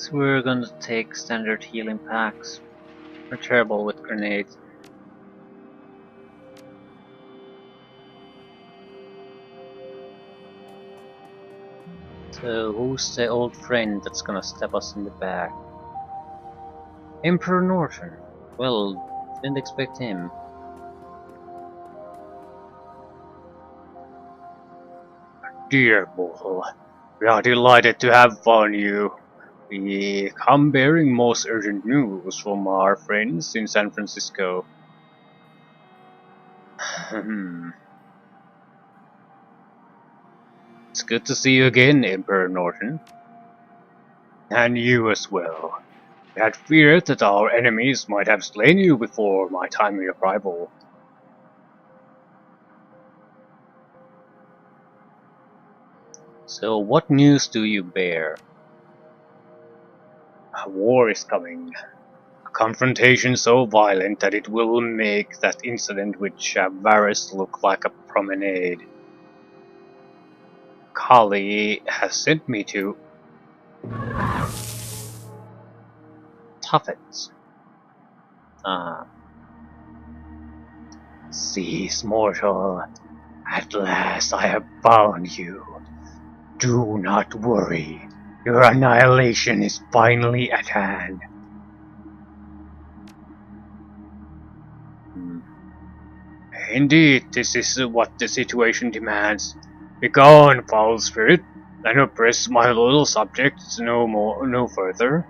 So we're gonna take standard healing packs. We're terrible with grenades. So who's the old friend that's gonna stab us in the back? Emperor Norton. Well, didn't expect him. Dear Bull, we are delighted to have found you. We come bearing most urgent news from our friends in San Francisco. It's good to see you again, Emperor Norton. And you as well. We had feared that our enemies might have slain you before my timely arrival. So what news do you bear? A war is coming. A confrontation so violent that it will make that incident with Varus look like a promenade. Kali has sent me to Tuffets. Cease, mortal. At last I have found you. Do not worry. Your annihilation is finally at hand. Indeed, this is what the situation demands. Begone, foul spirit, and oppress my little subjects no further.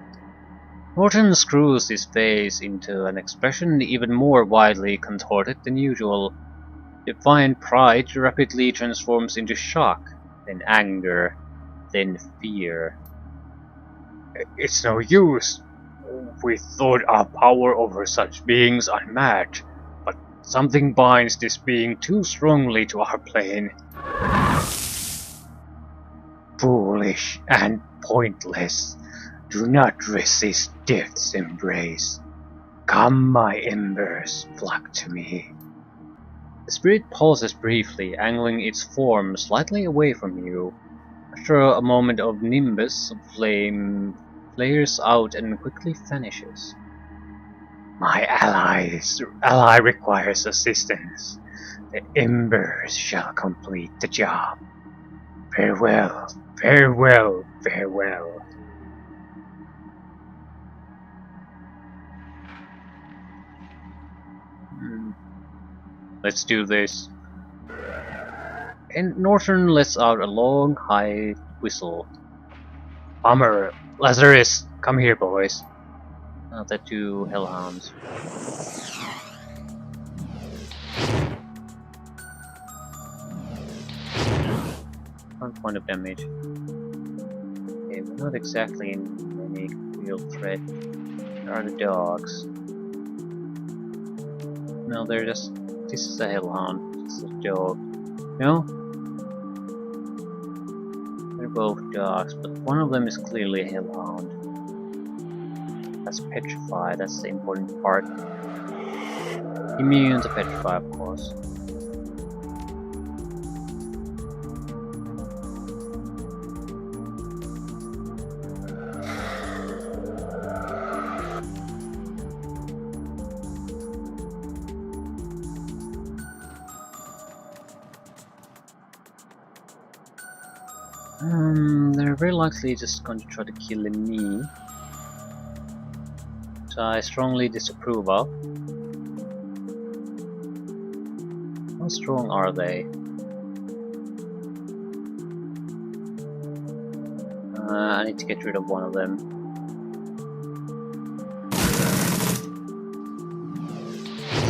Norton screws his face into an expression even more widely contorted than usual. Defiant pride rapidly transforms into shock, then anger, then fear. It's no use. We thought our power over such beings unmatched, but something binds this being too strongly to our plane. Foolish and pointless. Do not resist death's embrace. Come, my embers, flock to me. The spirit pauses briefly, angling its form slightly away from you. After a moment of nimbus, flame flares out and quickly vanishes. My ally requires assistance. The embers shall complete the job. Farewell, farewell, farewell. Let's do this. And Norton lets out a long, high whistle. Bummer, Lazarus, come here, boys. The two hellhounds. 1 point of damage. Okay, we're not exactly in any real threat. There are the dogs. No, they're just... This is a hellhound. This is a dog. No? They're both dogs, but one of them is clearly a hellhound. That's petrified, that's the important part. Immune to petrify, of course. They're very likely just going to try to kill me, which I strongly disapprove of. How strong are they? I need to get rid of one of them.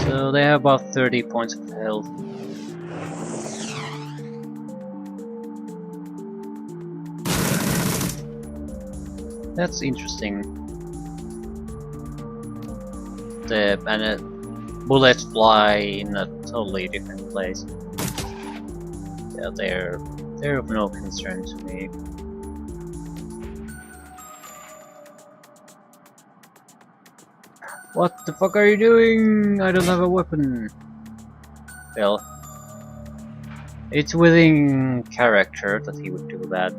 So they have about 30 points of health. That's interesting. And bullets fly in a totally different place. Yeah, they're of no concern to me. What the fuck are you doing? I don't have a weapon. Well, it's within character that he would do that.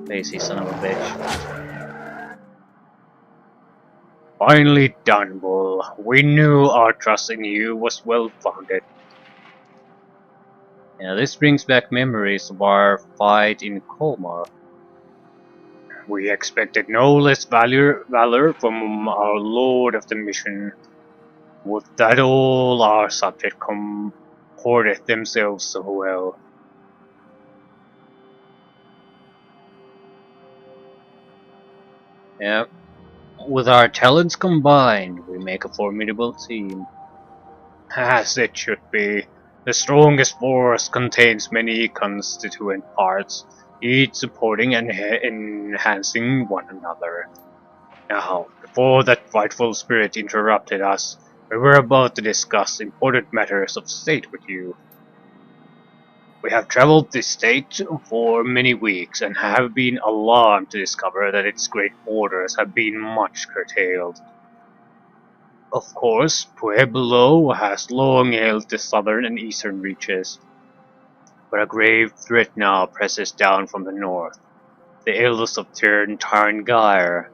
Lazy son of a bitch. Finally done, Bull. We knew our trust in you was well founded. Yeah, this brings back memories of our fight in Colmar. We expected no less valor from our Lord of the Mission. Would that all our subjects comported themselves so well? Yeah, with our talents combined, we make a formidable team. As it should be. The strongest force contains many constituent parts, each supporting and enhancing one another. Now, before that frightful spirit interrupted us, we were about to discuss important matters of state with you. We have traveled this state for many weeks and have been alarmed to discover that its great borders have been much curtailed. Of course, Pueblo has long held the southern and eastern reaches, but a grave threat now presses down from the north. The eldest of Tarngair,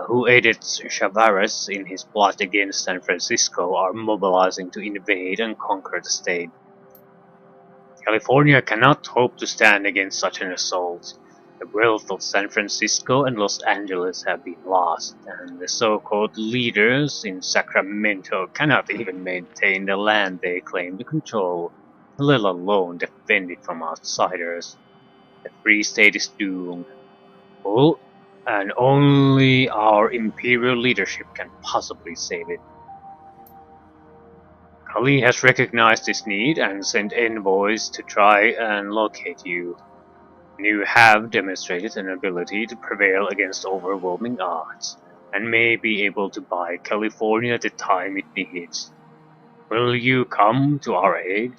who aided Chavares in his plot against San Francisco, are mobilizing to invade and conquer the state. California cannot hope to stand against such an assault. The wealth of San Francisco and Los Angeles have been lost, and the so-called leaders in Sacramento cannot even maintain the land they claim to control, let alone defend it from outsiders. The Free State is doomed. Oh, and only our imperial leadership can possibly save it. Kali has recognized this need and sent envoys to try and locate you. You have demonstrated an ability to prevail against overwhelming odds, and may be able to buy California the time it needs. Will you come to our aid?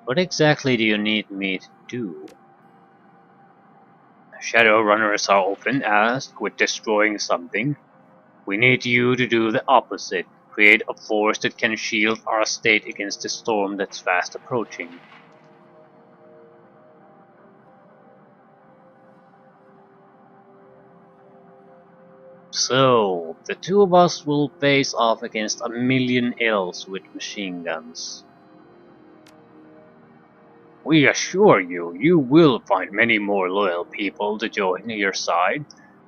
What exactly do you need me to do? Shadowrunners are often asked with destroying something. We need you to do the opposite. Create a force that can shield our state against the storm that's fast approaching. So, the two of us will face off against a million elves with machine guns. We assure you, you will find many more loyal people to join your side.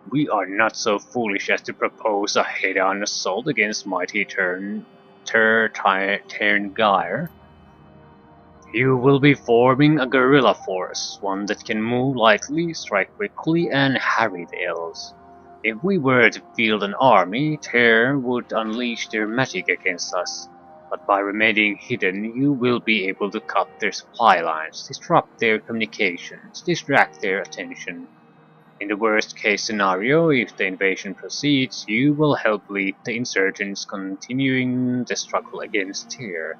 We are not so foolish as to propose a head-on assault against mighty Terngair. You will be forming a guerrilla force, one that can move lightly, strike quickly, and harry the elves. If we were to field an army, Ter would unleash their magic against us, but by remaining hidden you will be able to cut their supply lines, disrupt their communications, distract their attention. In the worst case scenario, if the invasion proceeds, you will help lead the insurgents continuing the struggle against Tyr.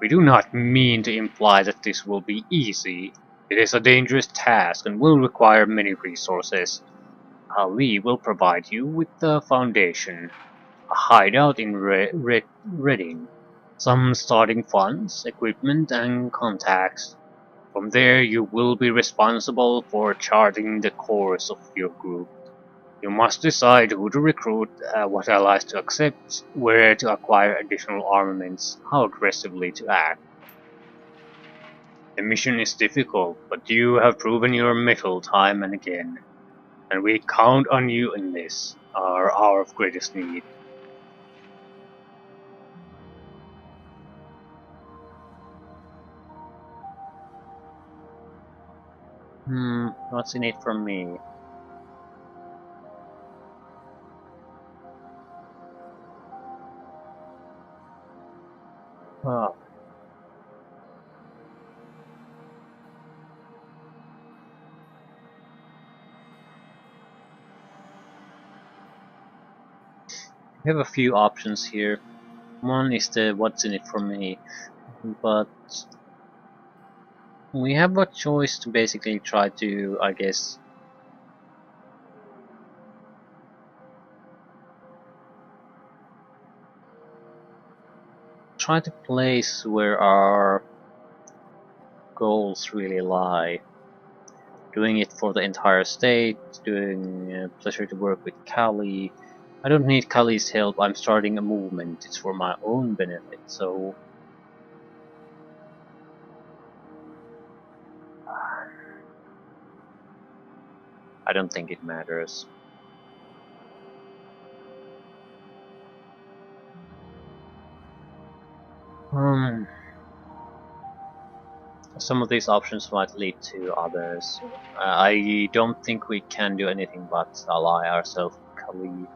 We do not mean to imply that this will be easy. It is a dangerous task and will require many resources. Ali will provide you with the foundation, a hideout in Reading, some starting funds, equipment, and contacts. From there, you will be responsible for charting the course of your group. You must decide who to recruit, what allies to accept, where to acquire additional armaments, how aggressively to act. The mission is difficult, but you have proven your mettle time and again, and we count on you in this, our hour of greatest need. What's in it for me? Oh, we have a few options here. One is the what's in it for me, but we have a choice to basically try to, I guess, try to place where our goals really lie. Doing it for the entire state, doing pleasure to work with Kali. I don't need Kali's help, I'm starting a movement, it's for my own benefit, so... I don't think it matters. Some of these options might lead to others. I don't think we can do anything but ally ourselves with Kali.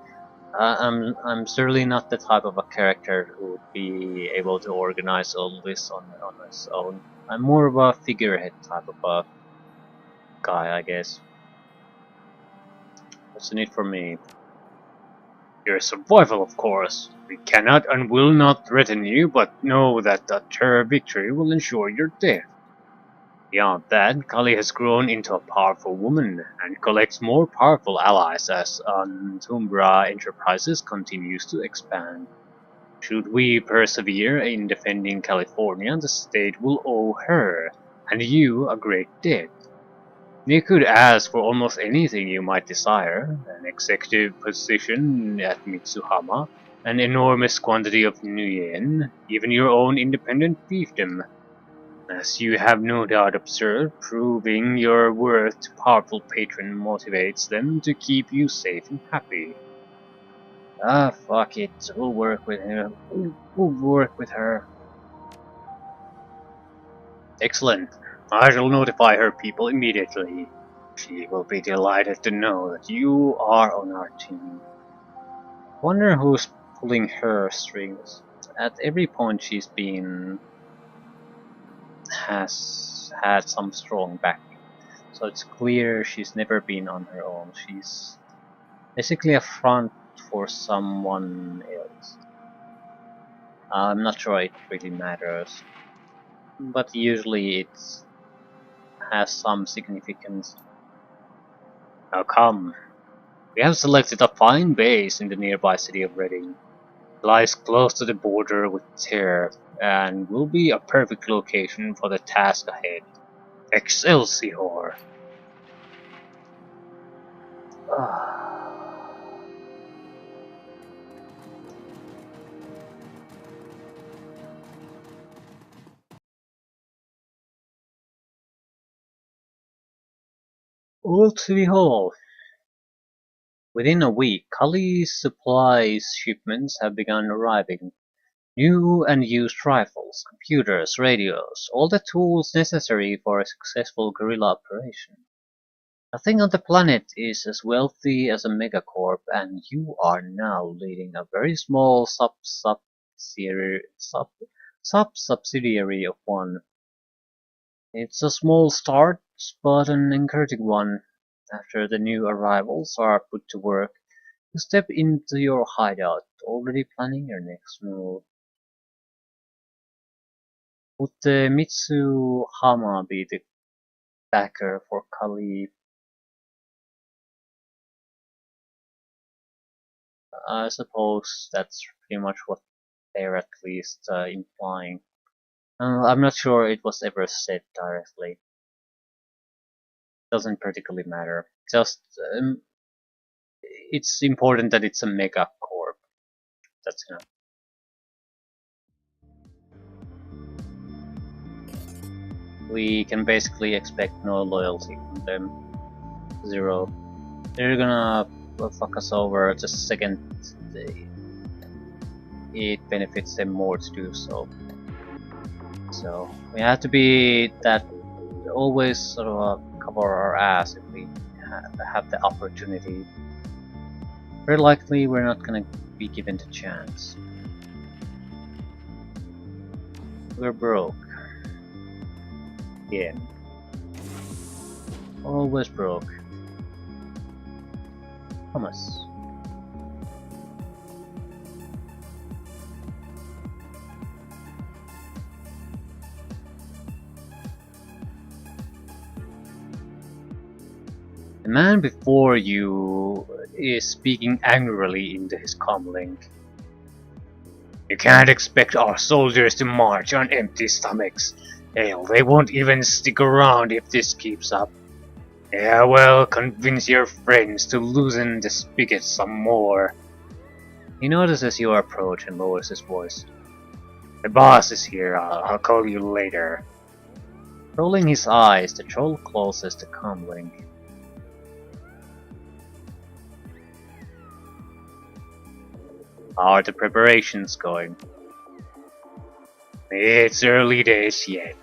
I'm certainly not the type of a character who would be able to organize all this on his own. I'm more of a figurehead type of a guy, I guess. What's in it for me? Your survival, of course. We cannot and will not threaten you, but know that a terror victory will ensure your death. Beyond that, Kali has grown into a powerful woman and collects more powerful allies as Antumbra Enterprises continues to expand. Should we persevere in defending California, the state will owe her and you a great debt. You could ask for almost anything you might desire, an executive position at Mitsuhama, an enormous quantity of nuyen, even your own independent fiefdom. As you have no doubt observed, proving your worth to powerful patron motivates them to keep you safe and happy. Ah, fuck it. We'll work with her. We'll work with her. Excellent. I shall notify her people immediately. She will be delighted to know that you are on our team. Wonder who's pulling her strings. At every point she's been has had some strong backing. So it's clear she's never been on her own. She's basically a front for someone else. I'm not sure it really matters, but usually it has some significance. Now come, we have selected a fine base in the nearby city of Reading. It lies close to the border with Terre, and will be a perfect location for the task ahead. Excelsior! Old City Hall. Within a week, Kali's supplies shipments have begun arriving. New and used rifles, computers, radios, all the tools necessary for a successful guerrilla operation. Nothing on the planet is as wealthy as a megacorp, and you are now leading a very small sub-subsidiary of one. It's a small start, but an encouraging one. After the new arrivals are put to work, you step into your hideout, already planning your next move. Would the Mitsuhama be the backer for Kali? I suppose that's pretty much what they're at least implying. I'm not sure it was ever said directly. Doesn't particularly matter. Just it's important that it's a mega corp. That's enough. We can basically expect no loyalty from them. Zero. They're gonna fuck us over the second it benefits them more to do so. So we have to be that always sort of cover our ass if we have the opportunity. Very likely we're not gonna be given the chance. We're broke. Yeah. Always broke. Thomas. The man before you is speaking angrily into his comlink. You can't expect our soldiers to march on empty stomachs. Hell, they won't even stick around if this keeps up. Yeah, well, convince your friends to loosen the spigot some more. He notices your approach and lowers his voice. The boss is here, I'll call you later. Rolling his eyes, the troll closes the comlink. How are the preparations going? It's early days yet.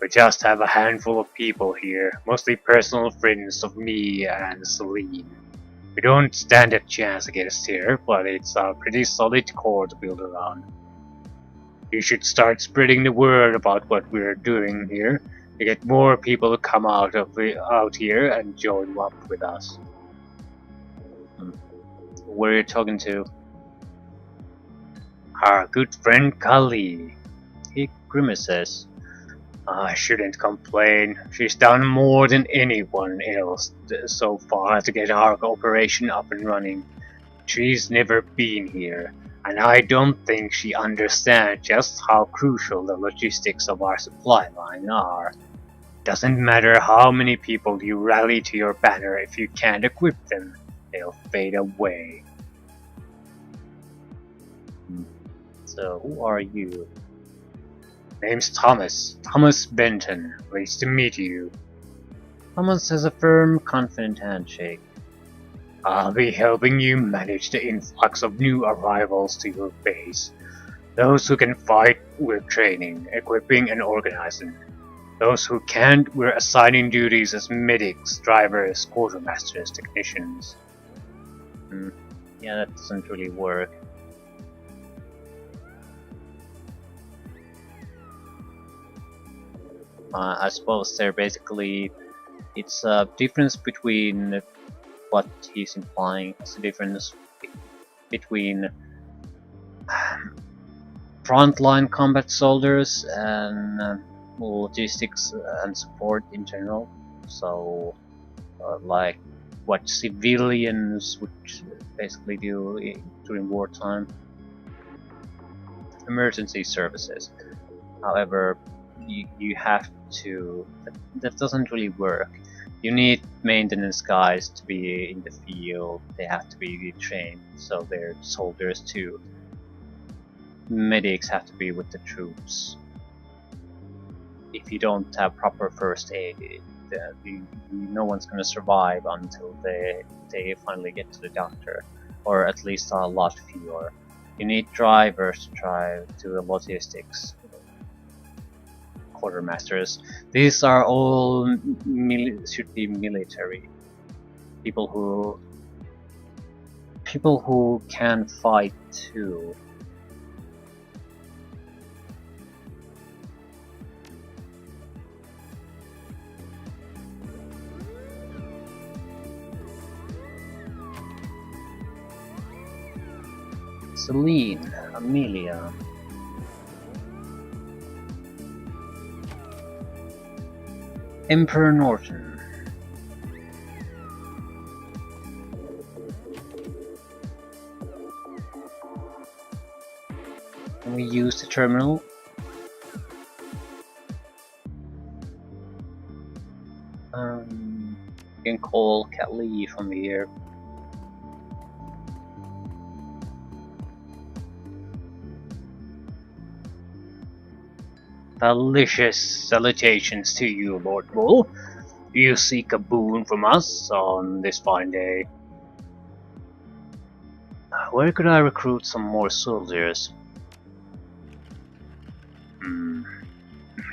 We just have a handful of people here, mostly personal friends of me and Celine. We don't stand a chance against here, but it's a pretty solid core to build around. You should start spreading the word about what we're doing here to get more people to come out here and join up with us. Who are you talking to? Our good friend Kali. He grimaces. I shouldn't complain. She's done more than anyone else so far to get our operation up and running. She's never been here, and I don't think she understands just how crucial the logistics of our supply line are. Doesn't matter how many people you rally to your banner, if you can't equip them, they'll fade away. So, who are you? Name's Thomas. Thomas Benton. Pleased to meet you. Thomas has a firm, confident handshake. I'll be helping you manage the influx of new arrivals to your base. Those who can fight, we're training, equipping, and organizing. Those who can't, we're assigning duties as medics, drivers, quartermasters, technicians. Yeah, that doesn't really work. I suppose it's a difference between what he's implying. It's a difference between frontline combat soldiers and logistics and support in general. So, like what civilians would basically do during wartime. Emergency services. However, you have to. That doesn't really work. You need maintenance guys to be in the field. They have to be trained, so they're soldiers too. Medics have to be with the troops. If you don't have proper first aid, no one's gonna survive until they finally get to the doctor, or at least a lot fewer. You need drivers to drive to the logistics. Quartermasters. These are all should be military people who can fight too. Celine, Amelia. Emperor Norton. Can we use the terminal? You can call Kelly from here. Delicious salutations to you, Lord Bull. You seek a boon from us on this fine day. Where could I recruit some more soldiers?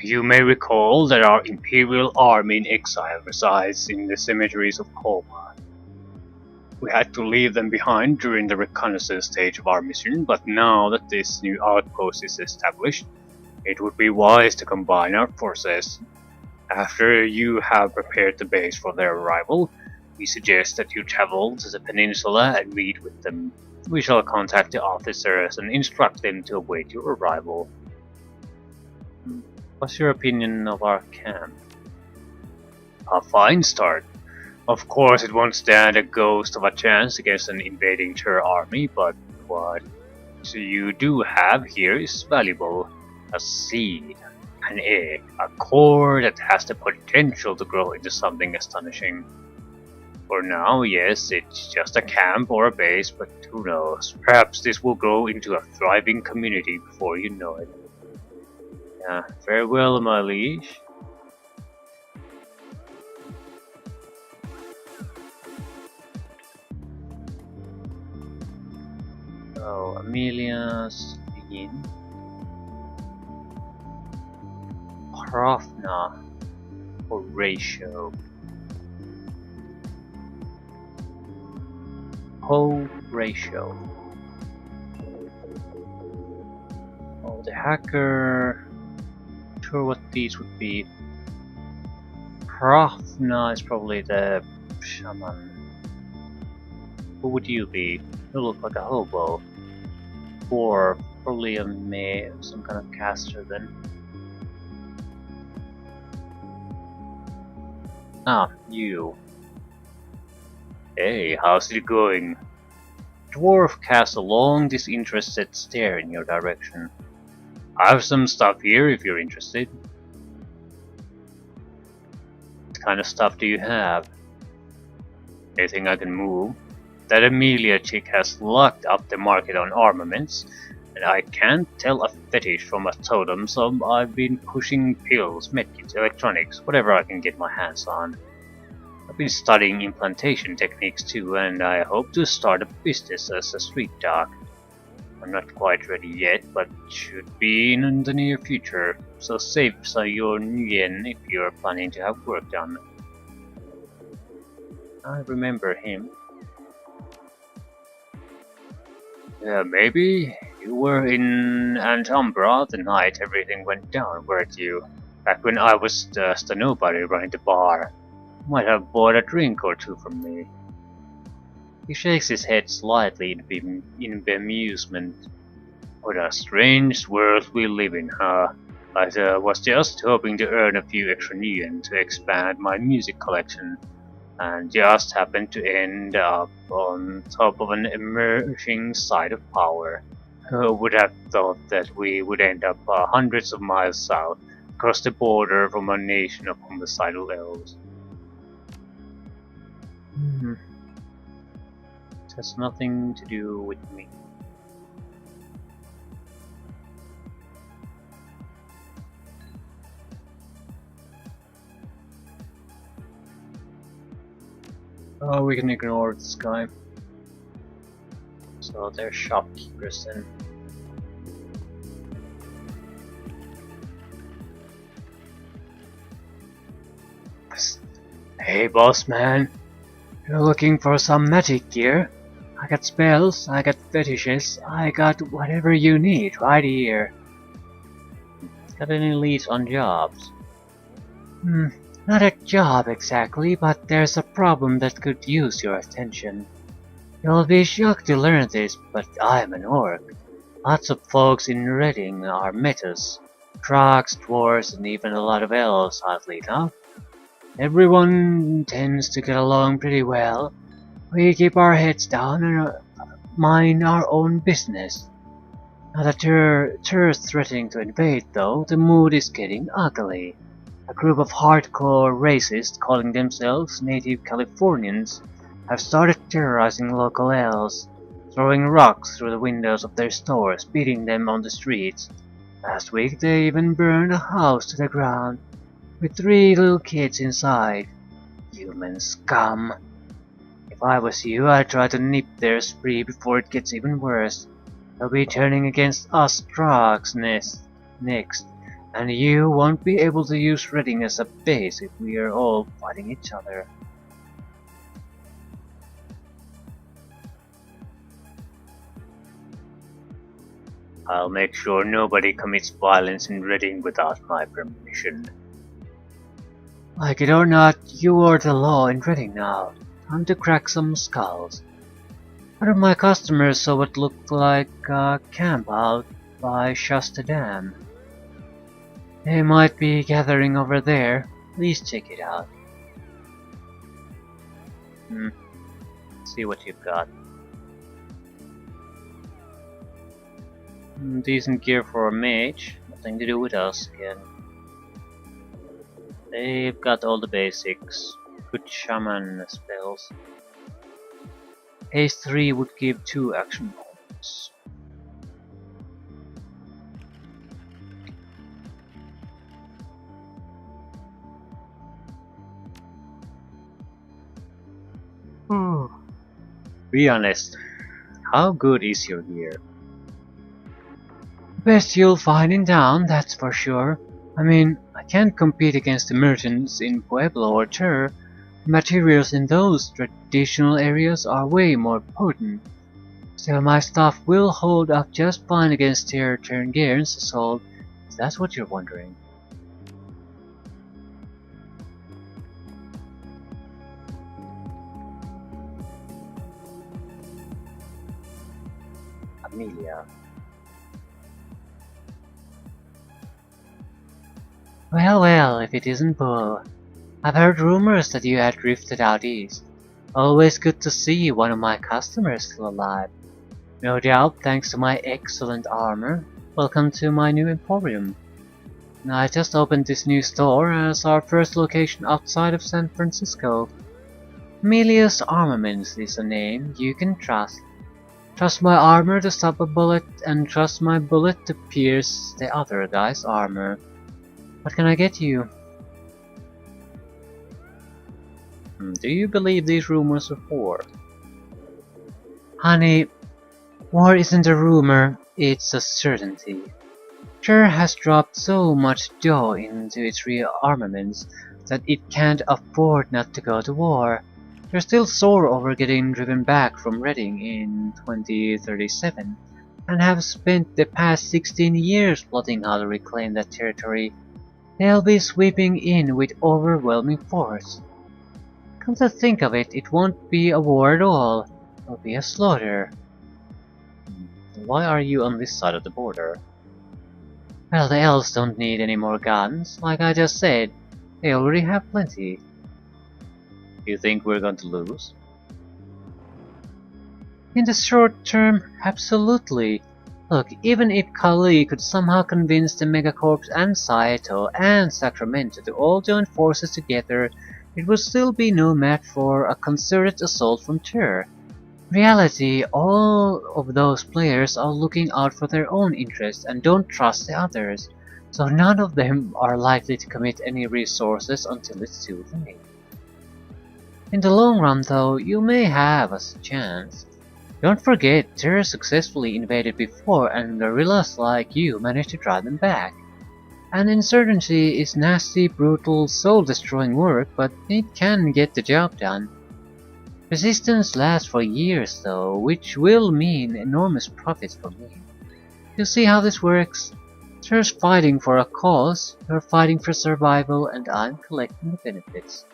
You may recall that our Imperial Army in exile resides in the cemeteries of Koma. We had to leave them behind during the reconnaissance stage of our mission, but now that this new outpost is established, it would be wise to combine our forces. After you have prepared the base for their arrival, we suggest that you travel to the peninsula and meet with them. We shall contact the officers and instruct them to await your arrival. What's your opinion of our camp? A fine start. Of course it won't stand a ghost of a chance against an invading Tur army, but what? you do have here is valuable. A seed, an egg, a core that has the potential to grow into something astonishing. For now, yes, it's just a camp or a base, but who knows? Perhaps this will grow into a thriving community before you know it. Yeah, farewell, my liege. So, Amelia's begin. Hrafna Horatio. Horatio. Oh, the hacker. Not sure what these would be. Hrafna is probably the shaman. Who would you be? You look like a hobo. Or probably a some kind of caster then. Ah, you. Hey, how's it going? Dwarf cast a long, disinterested stare in your direction. I have some stuff here if you're interested. What kind of stuff do you have? Anything I can move? That Amelia chick has locked up the market on armaments, and I can't tell a fetish from a totem, so I've been pushing pills, medkits, electronics, whatever I can get my hands on. I've been studying implantation techniques too, and I hope to start a business as a street dog. I'm not quite ready yet, but should be in the near future, so save your yen if you're planning to have work done. I remember him. Yeah, maybe. You were in Antumbra the night everything went down, weren't you? Back when I was just a nobody running the bar. Might have bought a drink or two from me. He shakes his head slightly in bemusement. What a strange world we live in, huh? I was just hoping to earn a few extra yen to expand my music collection, and just happened to end up on top of an emerging site of power. Who would have thought that we would end up hundreds of miles south, across the border from a nation of homicidal elves? It has nothing to do with me. Oh, we can ignore this guy. So they're shopkeepers then. Hey boss man, you're looking for some magic gear? I got spells, I got fetishes, I got whatever you need right here. Got any leads on jobs? Not a job exactly, but there's a problem that could use your attention. You'll be shocked to learn this, but I'm an orc. Lots of folks in Reading are metas. Trucks, dwarves, and even a lot of elves, oddly enough. Everyone tends to get along pretty well. We keep our heads down and mind our own business. Now the tourists threatening to invade, though, the mood is getting ugly. A group of hardcore racists calling themselves native Californians have started terrorizing local elves, throwing rocks through the windows of their stores, beating them on the streets. Last week they even burned a house to the ground, with 3 little kids inside. Human scum. If I was you, I'd try to nip their spree before it gets even worse. They'll be turning against us Trogs next, and you won't be able to use Reading as a base if we are all fighting each other. I'll make sure nobody commits violence in Reading without my permission. Like it or not, you are the law in Reading now. Time to crack some skulls. One of my customers saw what looked like a camp out by Shasta Dam. They might be gathering over there. Please check it out. See what you've got. Decent gear for a mage. Nothing to do with us again. They've got all the basics. Good shaman spells. Haste 3 would give 2 action points. Be honest, how good is your gear? Best you'll find in town, that's for sure. I mean, I can't compete against the merchants in Pueblo or Tur. Materials in those traditional areas are way more potent. Still, my stuff will hold up just fine against Terrangairn's assault, if that's what you're wondering. Amelia. Well, well, if it isn't Bull. I've heard rumors that you had drifted out east. Always good to see one of my customers still alive. No doubt thanks to my excellent armor. Welcome to my new emporium. I just opened this new store as our first location outside of San Francisco. Amelia's Armaments is a name you can trust. Trust my armor to stop a bullet, and trust my bullet to pierce the other guy's armor. What can I get you? Do you believe these rumors are war? Honey, war isn't a rumor, it's a certainty. Tur has dropped so much dough into its rearmaments that it can't afford not to go to war. They're still sore over getting driven back from Reading in 2037, and have spent the past 16 years plotting how to reclaim that territory. They'll be sweeping in with overwhelming force. Come to think of it, it won't be a war at all. It'll be a slaughter. Why are you on this side of the border? Well, the elves don't need any more guns, like I just said. They already have plenty. You think we're going to lose? In the short term, absolutely. Look, even if Kali could somehow convince the Megacorps and Saito and Sacramento to all join forces together, it would still be no match for a concerted assault from Tur. In reality, all of those players are looking out for their own interests and don't trust the others, so none of them are likely to commit any resources until it's too late. In the long run though, you may have a chance. Don't forget, Tur successfully invaded before and guerrillas like you managed to drive them back. An insurgency is nasty, brutal, soul-destroying work, but it can get the job done. Resistance lasts for years though, which will mean enormous profits for me. You see how this works? Tur's fighting for a cause, you're fighting for survival, and I'm collecting the benefits.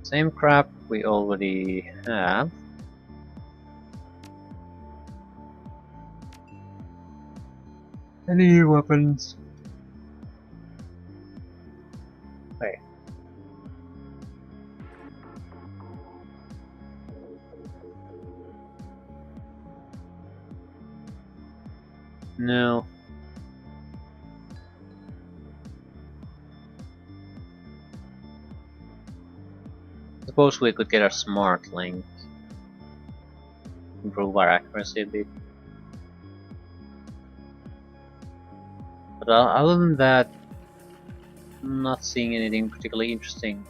Same crap we already have. Any weapons? Wait. No. Suppose we could get our smart link. Improve our accuracy a bit. But other than that, I'm not seeing anything particularly interesting.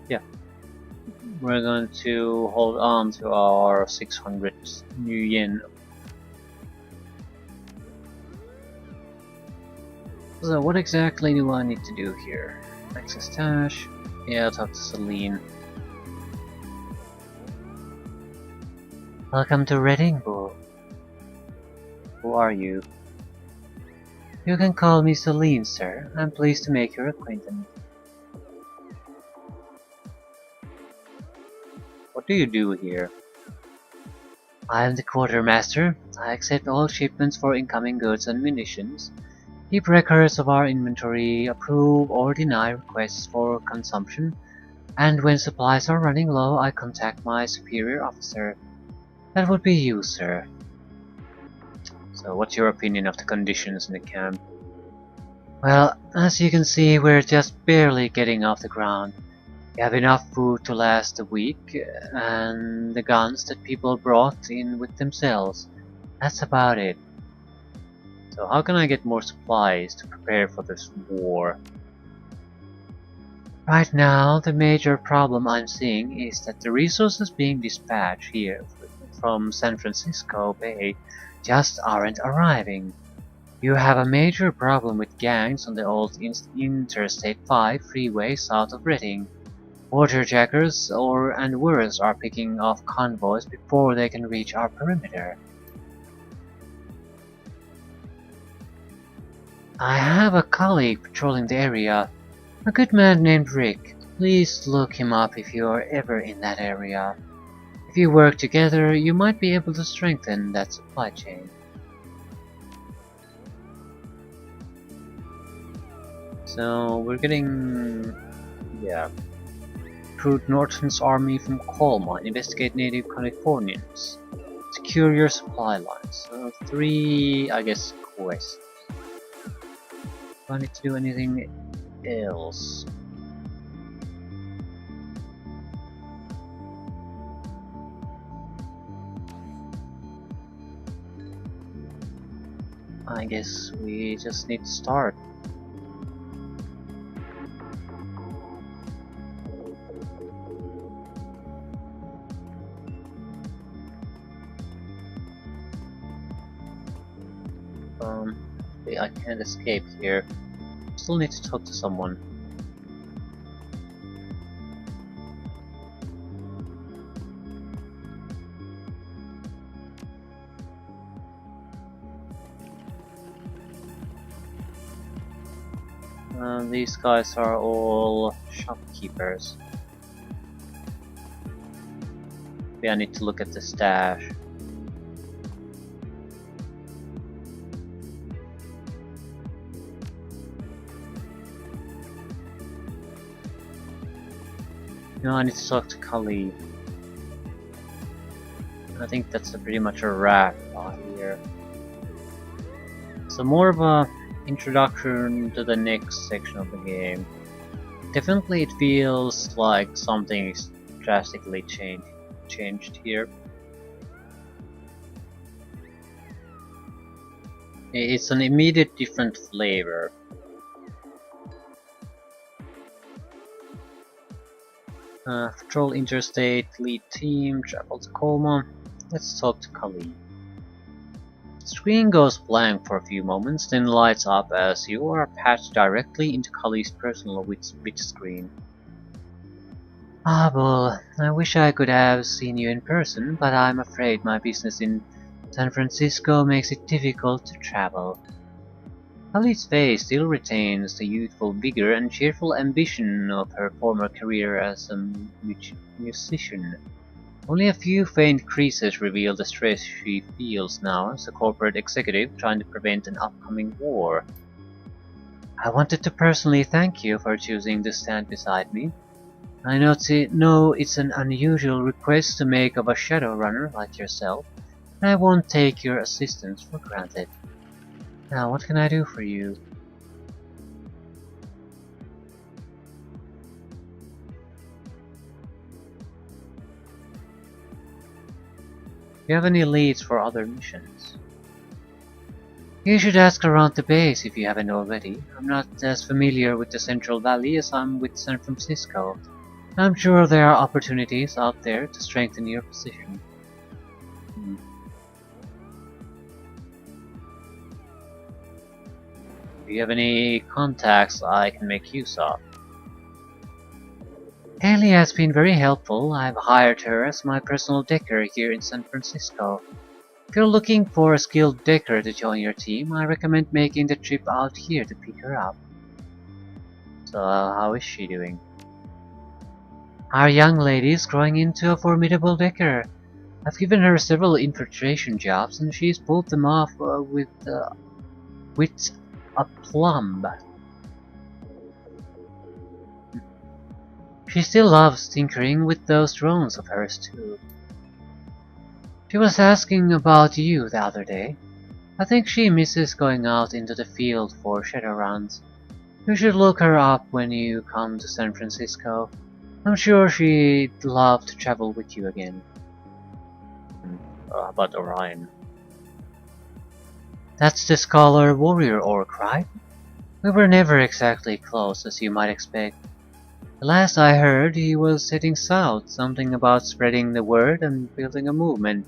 Yeah. We're going to hold on to our 600 new yen. So what exactly do I need to do here? Access Tash. Yeah, I'll talk to Celine. Welcome to Reading, Bull. Who are you? You can call me Celine, sir. I'm pleased to make your acquaintance. What do you do here? I am the quartermaster. I accept all shipments for incoming goods and munitions, keep records of our inventory, approve or deny requests for consumption, and when supplies are running low, I contact my superior officer. That would be you, sir. So what's your opinion of the conditions in the camp? Well, as you can see, we're just barely getting off the ground. We have enough food to last a week, and the guns that people brought in with themselves. That's about it. So how can I get more supplies to prepare for this war? Right now, the major problem I'm seeing is that the resources being dispatched here from San Francisco Bay just aren't arriving. You have a major problem with gangs on the old Interstate 5 freeway south of Redding. Waterjackers and worse are picking off convoys before they can reach our perimeter. I have a colleague patrolling the area, a good man named Rick. Please look him up if you are ever in that area. If you work together, you might be able to strengthen that supply chain. So we're getting... yeah. Recruit Norton's army from Colma, investigate native Californians. Secure your supply lines. So 3, I guess, quests. Do I need to do anything else? I guess we just need to start. I can't escape here. Still need to talk to someone. These guys are all shopkeepers. Maybe I need to look at the stash. No, I need to talk to Kali. I think that's pretty much a wrap here. So more of a introduction to the next section of the game. Definitely it feels like something is drastically changed here. It's an immediate different flavor. Patrol interstate, lead team, travel to Colma. Let's talk to Kali. Screen goes blank for a few moments, then lights up as you are patched directly into Kali's personal witch screen. Ah, Bull, I wish I could have seen you in person, but I'm afraid my business in San Francisco makes it difficult to travel. Kali's face still retains the youthful vigor and cheerful ambition of her former career as a musician. Only a few faint creases reveal the stress she feels now as a corporate executive trying to prevent an upcoming war. I wanted to personally thank you for choosing to stand beside me. I know it's an unusual request to make of a Shadowrunner like yourself, and I won't take your assistance for granted. Now, what can I do for you? Do you have any leads for other missions? You should ask around the base if you haven't already. I'm not as familiar with the Central Valley as I'm with San Francisco. I'm sure there are opportunities out there to strengthen your position. Do you have any contacts I can make use of? Haley has been very helpful. I've hired her as my personal decker here in San Francisco. If you're looking for a skilled decker to join your team, I recommend making the trip out here to pick her up. So, how is she doing? Our young lady is growing into a formidable decker. I've given her several infiltration jobs and she's pulled them off with aplomb. She still loves tinkering with those drones of hers too. She was asking about you the other day. I think she misses going out into the field for Shadowruns. You should look her up when you come to San Francisco. I'm sure she'd love to travel with you again. About Orion. That's the Scholar Warrior Orc, right? We were never exactly close, as you might expect. The last I heard, he was heading south, something about spreading the word and building a movement.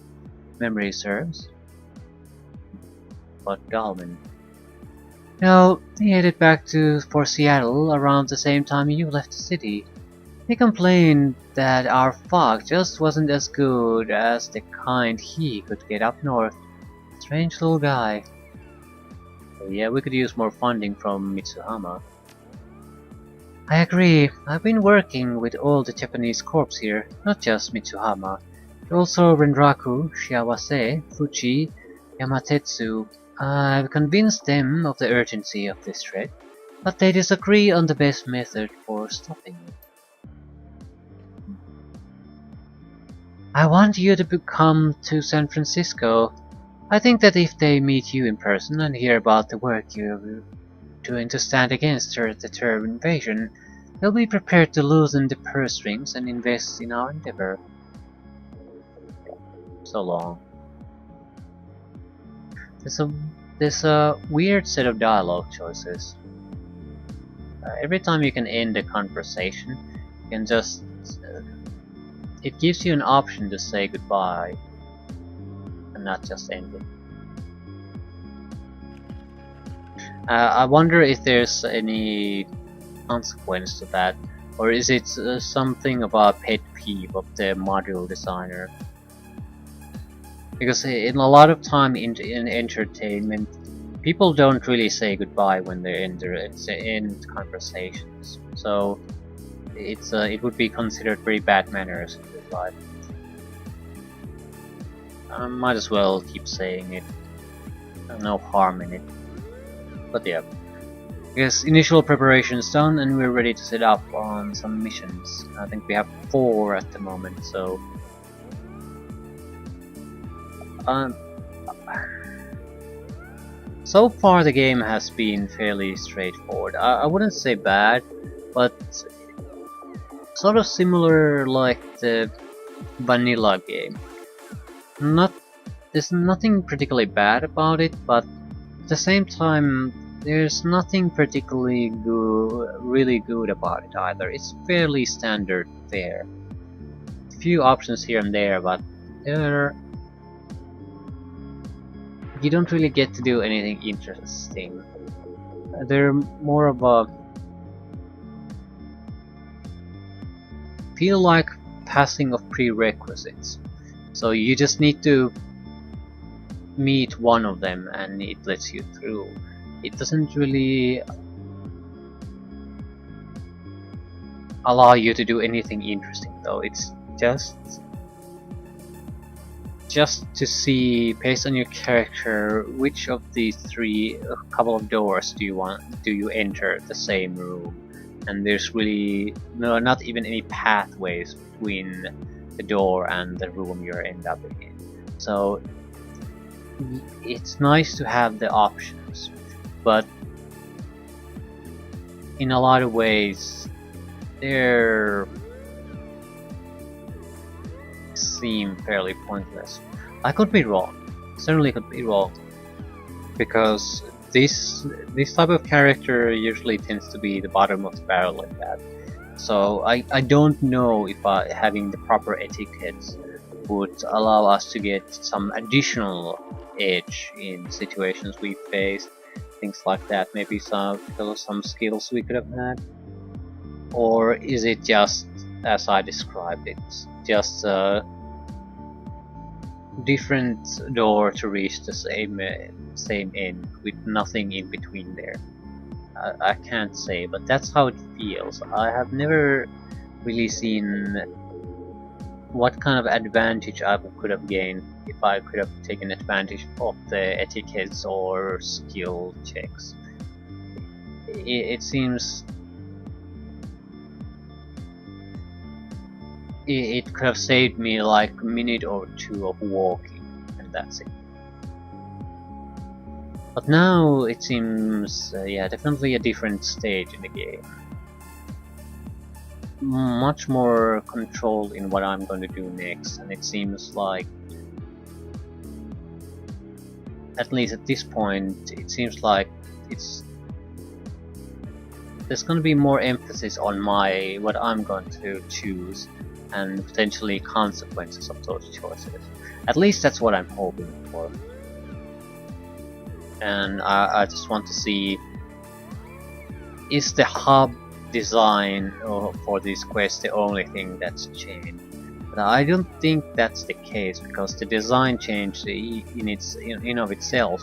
Memory serves. But Galvin. No, he headed back for Seattle around the same time you left the city. He complained that our fog just wasn't as good as the kind he could get up north. Strange little guy. Yeah, we could use more funding from Mitsuhama. I agree. I've been working with all the Japanese corps here, not just Mitsuhama, but also Renraku, Shiawase, Fuji, Yamatetsu. I've convinced them of the urgency of this threat, but they disagree on the best method for stopping it. I want you to come to San Francisco. I think that if they meet you in person and hear about the work you're doing to stand against the terror invasion, they'll be prepared to loosen the purse strings and invest in our endeavor. So long. There's a weird set of dialogue choices. Every time you can end a conversation, you can just... it gives you an option to say goodbye and not just end it. I wonder if there's any consequence to that, or is it something about pet peeve of the module designer? Because in a lot of time in entertainment, people don't really say goodbye when they end conversations. So it would be considered very bad manners to goodbye. I might as well keep saying it. No harm in it. But yeah. I guess initial preparations done and we're ready to set up on some missions. I think we have 4 at the moment, so... so far the game has been fairly straightforward. I wouldn't say bad, but sort of similar like the vanilla game. There's nothing particularly bad about it, but at the same time there's nothing particularly really good about it either. It's fairly standard fare. A few options here and there, but you don't really get to do anything interesting. They're more of a feel like passing of prerequisites. So you just need to meet one of them and it lets you through. It doesn't really allow you to do anything interesting though. It's just to see, based on your character, which of these 3 couple of doors do you enter the same room. And there's really not even any pathways between the door and the room you end up in. So it's nice to have the options, but in a lot of ways they seem fairly pointless. I could be wrong, certainly could be wrong, because this type of character usually tends to be the bottom of the barrel like that. So I don't know if having the proper etiquette would allow us to get some additional edge in situations we face, things like that. Maybe some skills we could have had, or is it just as I described it, just a different door to reach the same end with nothing in between there? I can't say, but that's how it feels. I have never really seen what kind of advantage I could have gained if I could have taken advantage of the etiquettes or skill checks. It seems it could have saved me like a minute or two of walking, and that's it. But now it seems, yeah, definitely a different stage in the game. Much more control in what I'm going to do next, and it seems like, at least at this point, it seems like there's going to be more emphasis on what I'm going to choose, and potentially consequences of those choices. At least that's what I'm hoping for. And I just want to see, is the hub design for this quest the only thing that's changed? But I don't think that's the case, because the design change in of itself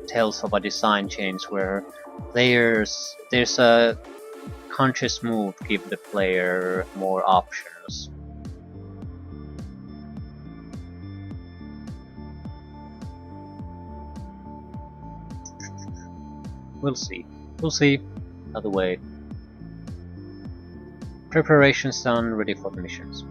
tells of a design change where there's a conscious move to give the player more options. We'll see. We'll see. Either way. Preparations done, ready for the missions.